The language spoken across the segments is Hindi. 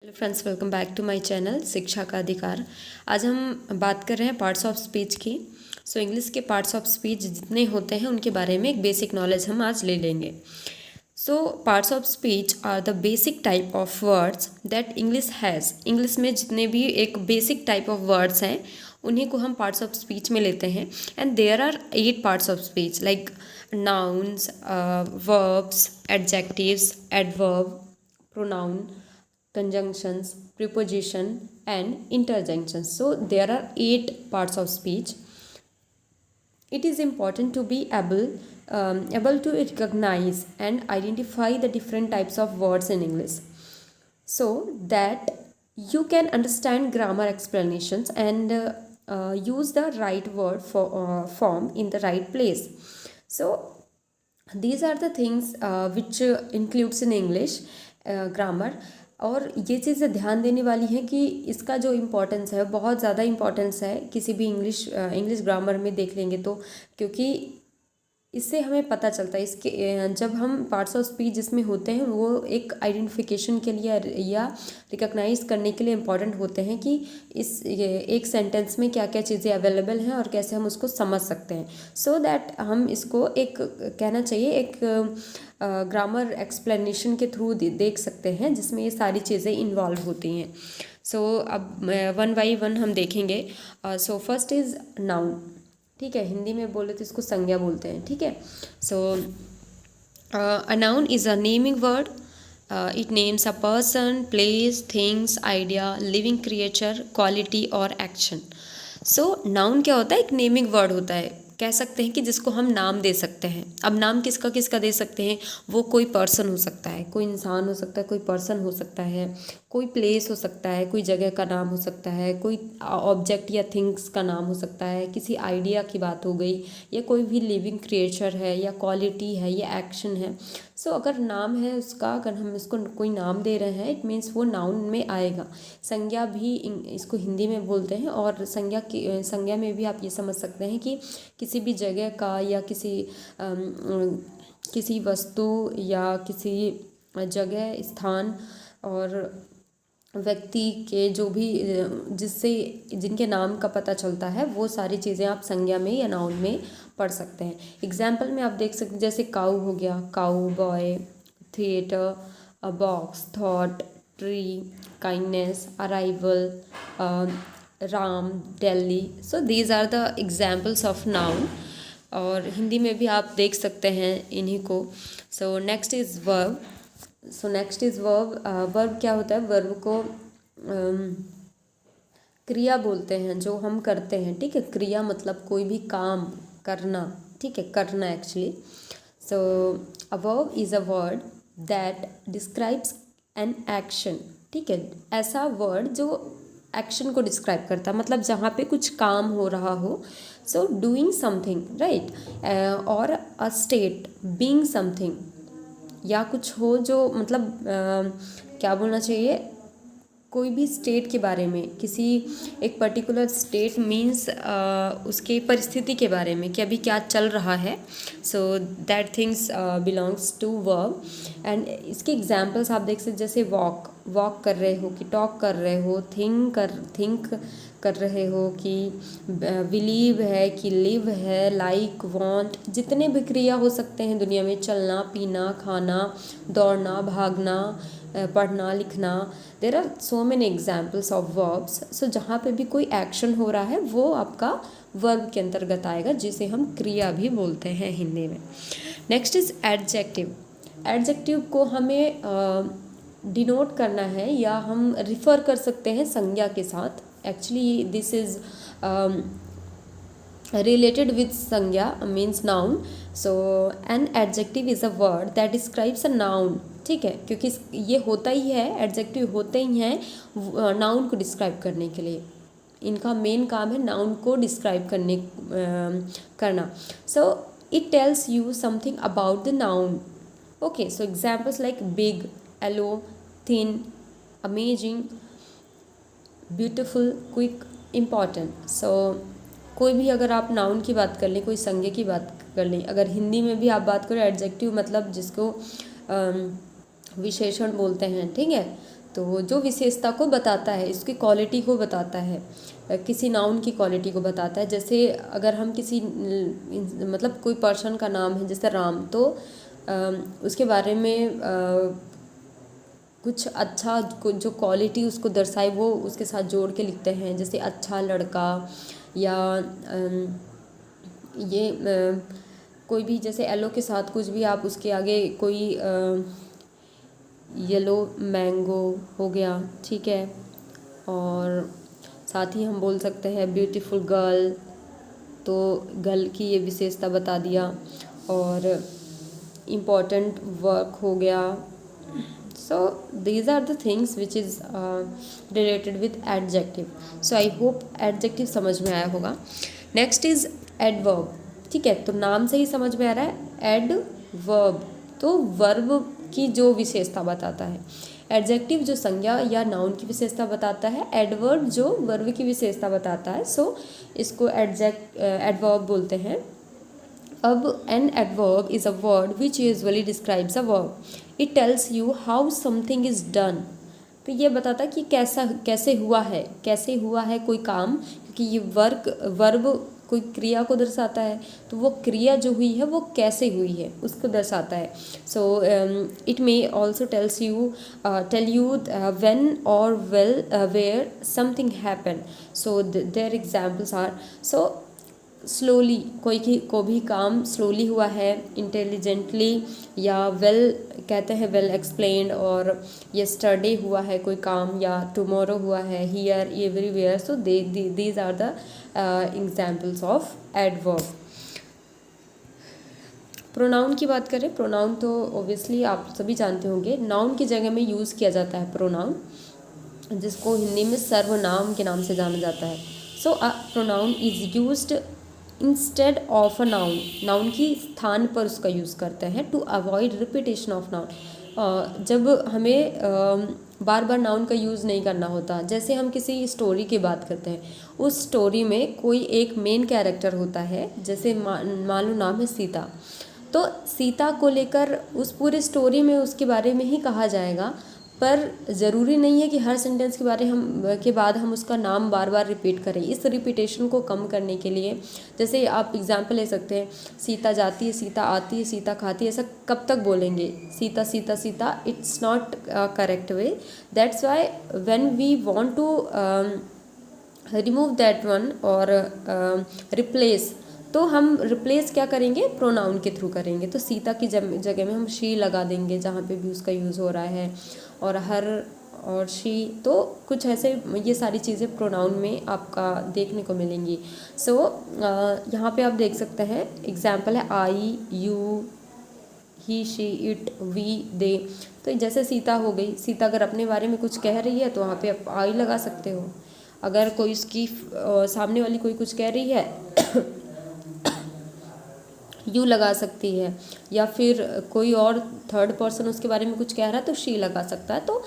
Hello friends, welcome back to my channel शिक्षा का अधिकार। आज हम बात कर रहे हैं पार्ट्स ऑफ स्पीच की। इंग्लिश के पार्ट्स ऑफ स्पीच जितने होते हैं उनके बारे में एक बेसिक नॉलेज हम आज ले लेंगे। Parts of speech are the basic type of words that English has. English में जितने भी एक बेसिक टाइप ऑफ वर्ड्स हैं उन्हीं को हम पार्ट्स ऑफ स्पीच में लेते हैं। And there are 8 parts of speech like nouns, verbs, adjectives, adverb, pronoun, conjunctions, preposition and interjunctions. So there are 8 parts of speech. It is important to be able to recognize and identify the different types of words in English so that you can understand grammar explanations and use the right word form in the right place. So these are the things which includes in English grammar। और ये चीज़ें ध्यान देने वाली हैं कि इसका जो इम्पोर्टेंस है बहुत ज़्यादा इम्पोर्टेंस है किसी भी इंग्लिश ग्रामर में देख लेंगे तो, क्योंकि इससे हमें पता चलता है इसके जब हम पार्ट्स ऑफ स्पीच जिसमें होते हैं वो एक आइडेंटिफिकेशन के लिए या रिकॉग्नाइज करने के लिए इम्पॉर्टेंट होते हैं कि एक सेंटेंस में क्या क्या चीज़ें अवेलेबल हैं और कैसे हम उसको समझ सकते हैं। सो दैट हम इसको एक कहना चाहिए एक ग्रामर एक्सप्लेनेशन के थ्रू देख सकते हैं जिसमें ये सारी चीज़ें इन्वॉल्व होती हैं। अब वन बाई वन हम देखेंगे। First is noun. ठीक है, हिंदी में बोले तो इसको संज्ञा बोलते हैं। ठीक है, a noun is a naming word. It names a person, place, things, idea, living creature, quality और एक्शन। नाउन क्या होता है? एक नेमिंग वर्ड होता है, कह सकते हैं कि जिसको हम नाम दे सकते हैं। अब नाम किसका किसका दे सकते हैं? वो कोई पर्सन हो सकता है, कोई इंसान हो सकता है, कोई पर्सन हो सकता है, कोई प्लेस हो सकता है, कोई जगह का नाम हो सकता है, कोई ऑब्जेक्ट या थिंग्स का नाम हो सकता है, किसी आइडिया की बात हो गई, या कोई भी लिविंग क्रिएचर है, या क्वालिटी है, या एक्शन है। अगर नाम है उसका, अगर हम इसको कोई नाम दे रहे हैं, इट मीन्स वो नाउन में आएगा। संज्ञा भी इसको हिंदी में बोलते हैं, और संज्ञा में भी आप ये समझ सकते हैं कि किसी भी जगह का या किसी वस्तु या किसी जगह, स्थान और व्यक्ति के जो भी जिनके नाम का पता चलता है वो सारी चीज़ें आप संज्ञा में या नाउन में पढ़ सकते हैं। एग्जाम्पल में आप देख सकते हैं, जैसे काऊ हो गया, cow, boy, theatre, a box, thought, tree, kindness, arrival, Ram, Delhi. These are the examples of noun. और हिंदी में भी आप देख सकते हैं इन्हीं को। Next is verb. वर्ब क्या होता है? वर्ब को क्रिया बोलते हैं, जो हम करते हैं। ठीक है, क्रिया मतलब कोई भी काम करना। ठीक है, करना actually. A verb is a word that describes an action. ठीक है, ऐसा वर्ड जो एक्शन को डिस्क्राइब करता है, मतलब जहाँ पे कुछ काम हो रहा हो। डूइंग समथिंग, राइट, और अ स्टेट, बीइंग समथिंग, या कुछ हो जो मतलब क्या बोलना चाहिए, कोई भी स्टेट के बारे में, किसी एक पर्टिकुलर स्टेट मीन्स उसके परिस्थिति के बारे में कि अभी क्या चल रहा है। That things belongs to verb. And इसके एग्जाम्पल्स आप देख सकते, जैसे वॉक कर रहे हो, कि टॉक कर रहे हो, थिंक कर रहे हो, कि बिलीव है, कि लिव है, लाइक, वांट, जितने भी क्रिया हो सकते हैं दुनिया में, चलना, पीना, खाना, दौड़ना, भागना, पढ़ना, लिखना। There are so many examples of verbs. जहाँ पे भी कोई एक्शन हो रहा है वो आपका वर्ब के अंतर्गत आएगा, जिसे हम क्रिया भी बोलते हैं हिंदी में। Next is adjective. एडजेक्टिव को हमें डिनोट करना है या हम रिफ़र कर सकते हैं संज्ञा के साथ। Actually this is related with संज्ञा means noun. An adjective is a word that describes a noun. ठीक है, क्योंकि ये होता ही है, एडजेक्टिव होते ही हैं नाउन को डिस्क्राइब करने के लिए। इनका मेन काम है नाउन को डिस्क्राइब करना। It tells you something about the noun. Okay, examples like big, yellow, thin, amazing, beautiful, quick, important. कोई भी अगर आप नाउन की बात कर लें, कोई संज्ञा की बात कर लें, अगर हिंदी में भी आप बात करें, एडजेक्टिव मतलब जिसको विशेषण बोलते हैं। ठीक है, तो जो विशेषता को बताता है, इसकी क्वालिटी को बताता है, किसी नाउन की क्वालिटी को बताता है। जैसे अगर हम किसी मतलब कोई पर्सन का नाम है जैसे राम, तो उसके बारे में कुछ अच्छा जो क्वालिटी उसको दर्शाए वो उसके साथ जोड़ के लिखते हैं। जैसे अच्छा लड़का, या ये कोई भी जैसे येलो के साथ कुछ भी आप उसके आगे कोई येलो मैंगो हो गया, ठीक है। और साथ ही हम बोल सकते हैं ब्यूटीफुल गर्ल, तो गर्ल की ये विशेषता बता दिया। और इम्पॉर्टेंट वर्क हो गया। So these are the things which is related with adjective. So I hope adjective समझ में आया होगा। नेक्स्ट इज़ एडवर्ब, ठीक है। तो नाम से ही समझ में आ रहा है एडवर्ब, तो वर्ब की जो विशेषता बताता है। एडजेक्टिव जो संज्ञा या नाउन की विशेषता बताता है, एडवर्ब जो वर्ब की विशेषता बताता है। सो इसको एडवर्ब बोलते हैं। अब an adverb is a word which usually describes a verb. It tells you how something is done. तो ये बताता है कि कैसे हुआ है कोई काम, क्योंकि ये वर्ब कोई क्रिया को दर्शाता है, तो वो क्रिया जो हुई है वो कैसे हुई है उसको दर्शाता है। So it may also tell you when और where something happen. So their examples are, so slowly, को भी काम स्लोली हुआ है, इंटेलिजेंटली, या वेल कहते हैं वेल एक्सप्लेन्ड, और यस्टरडे हुआ है कोई काम, या टुमारो हुआ है, here, everywhere. So these are the examples of adverb. Pronoun की बात करें, प्रोनाउन तो ऑब्वियसली आप सभी जानते होंगे, नाउन की जगह में यूज़ किया जाता है प्रोनाउन, जिसको हिंदी में सर्वनाम के नाम से जाना जाता है। So a pronoun is used instead of a noun, noun की स्थान पर उसका यूज़ करते हैं। To avoid repetition of noun, जब हमें बार बार नाउन का यूज़ नहीं करना होता। जैसे हम किसी स्टोरी की बात करते हैं, उस स्टोरी में कोई एक मेन कैरेक्टर होता है, जैसे मान लो नाम है सीता, तो सीता को लेकर उस पूरे स्टोरी में उसके बारे में ही कहा जाएगा, पर ज़रूरी नहीं है कि हर सेंटेंस के बाद हम उसका नाम बार बार रिपीट करें। इस रिपीटेशन को कम करने के लिए, जैसे आप एग्जांपल ले सकते हैं, सीता जाती है, सीता आती है, सीता खाती है, ऐसा कब तक बोलेंगे? Sita Sita Sita, it's not correct way. That's why when we want to remove that one और रिप्लेस, तो हम रिप्लेस क्या करेंगे? प्रोनाउन के थ्रू करेंगे। तो सीता की जगह में हम शी लगा देंगे जहाँ पे भी उसका यूज़ हो रहा है, और हर और शी, तो कुछ ऐसे ये सारी चीज़ें प्रोनाउन में आपका देखने को मिलेंगी। सो यहाँ पे आप देख सकते हैं, एग्जाम्पल है I, you, he, she, it, we, they. तो जैसे सीता हो गई, सीता अगर अपने बारे में कुछ कह रही है तो वहाँ पे आप आई लगा सकते हो। अगर कोई उसकी सामने वाली कोई कुछ कह रही है यू लगा सकती है, या फिर कोई और थर्ड पर्सन उसके बारे में कुछ कह रहा है तो शी लगा सकता है। तो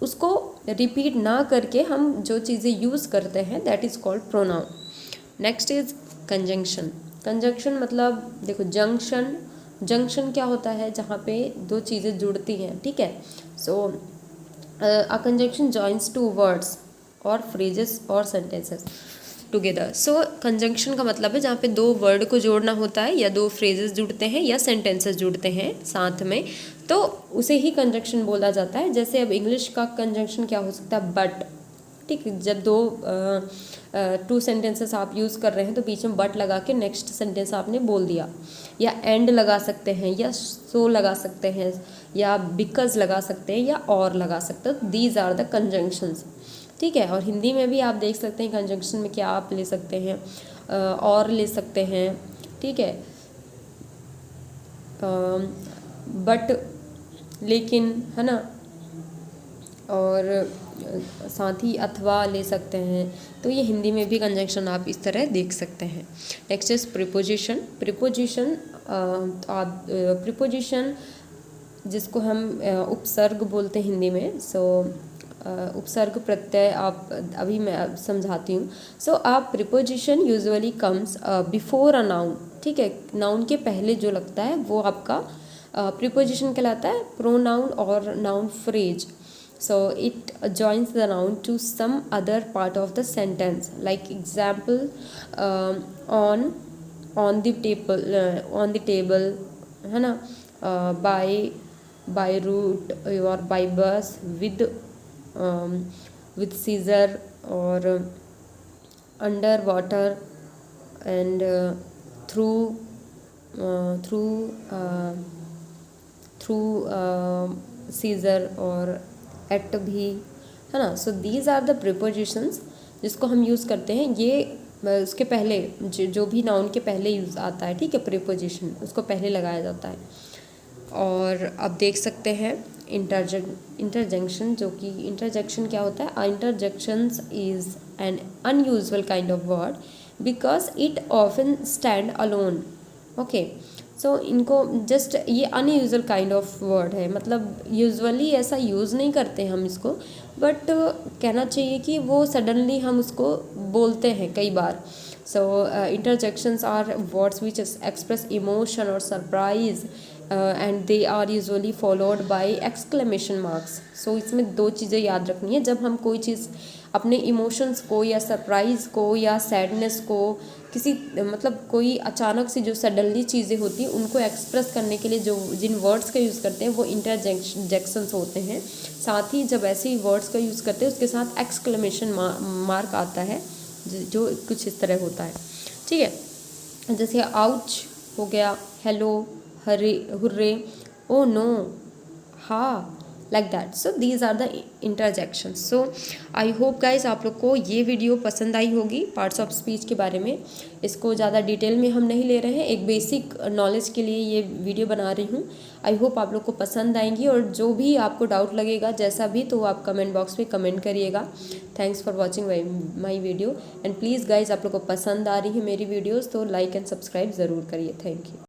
उसको रिपीट ना करके हम जो चीज़ें यूज़ करते हैं, that is called pronoun. Next is conjunction. Conjunction मतलब देखो, जंक्शन क्या होता है? जहाँ पे दो चीज़ें जुड़ती हैं, ठीक है। So a conjunction joins two words और फ्रेजेस और सेंटेंसेस टुगेदर। सो कंजंक्शन का मतलब है जहाँ पे दो वर्ड को जोड़ना होता है, या दो फ्रेजेस जुड़ते हैं, या सेंटेंसेस जुड़ते हैं साथ में, तो उसे ही कंजंक्शन बोला जाता है। जैसे अब इंग्लिश का कंजंक्शन क्या हो सकता है? बट, ठीक है। जब टू सेंटेंसेस आप यूज़ कर रहे हैं तो बीच में बट लगा के नेक्स्ट सेंटेंस आपने बोल दिया, या एंड लगा सकते हैं, या सो लगा सकते हैं, या बिकॉज लगा सकते हैं, या और लगा सकते हैं। दीज आर द कंजंक्शंस, ठीक है। और हिंदी में भी आप देख सकते हैं कंजंक्शन में क्या आप ले सकते हैं, और ले सकते हैं, ठीक है, बट, लेकिन, है ना, और साथ ही अथवा ले सकते हैं। तो ये हिंदी में भी कंजंक्शन आप इस तरह देख सकते हैं। Next is preposition. प्रीपोजिशन जिसको हम उपसर्ग बोलते हैं हिंदी में। सो उपसर्ग प्रत्यय आप अभी मैं समझाती हूँ। सो आप preposition usually comes before a noun, ठीक है। नाउन के पहले जो लगता है वो आपका प्रीपोजिशन कहलाता है। प्रोनाउन और noun phrase So it joins the noun to some other part of the sentence. Like example, on the table, है ना, by route or by bus, with scissor, or under water, and through uh, through uh, through सीजर और एट भी, है ना. So these are the prepositions जिसको हम यूज़ करते हैं. ये उसके पहले जो भी नाउन के पहले यूज़ आता है, ठीक है, प्रिपोजिशन उसको पहले लगाया जाता है. और अब देख सकते हैं इंटरजेक्शन, जो कि इंटरजेक्शन क्या होता है. Interjections is an unusual kind of word because it often stand alone. Okay, so इनको जस्ट ये अनयूजुअल काइंड ऑफ वर्ड है, मतलब यूजुअली ऐसा यूज़ नहीं करते हम इसको, बट कहना चाहिए कि वो सडनली हम उसको बोलते हैं कई बार. So interjections are words which express emotion और surprise, and they are usually followed by exclamation marks. So इसमें दो चीज़ें याद रखनी है. जब हम कोई चीज़ अपने इमोशंस को या सरप्राइज़ को या सैडनेस को, किसी मतलब कोई अचानक से जो सडनली चीज़ें होती हैं उनको एक्सप्रेस करने के लिए जो जिन वर्ड्स का यूज़ करते हैं वो इंटरजेक्शंस होते हैं. साथ ही जब ऐसे ही वर्ड्स का यूज़ करते हैं उसके साथ एक्सक्लेमेशन मार्क आता है, जो कुछ इस तरह होता है. ठीक है, जैसे आउच हो गया, हेलो, हरे, हुर्रे, ओ नो, हाँ, like that. So these are the interjections. So I hope guys आप लोग को ये वीडियो पसंद आई होगी पार्ट्स ऑफ स्पीच के बारे में. इसको ज़्यादा डिटेल में हम नहीं ले रहे हैं, एक बेसिक नॉलेज के लिए ये वीडियो बना रही हूँ. आई होप आप लोग को पसंद आएंगी, और जो भी आपको डाउट लगेगा जैसा भी, तो आप कमेंट बॉक्स में कमेंट करिएगा. Thanks for watching my video, and please guys आप लोग को पसंद आ रही है मेरी वीडियोज़ तो लाइक एंड सब्सक्राइब ज़रूर करिए. Thank you.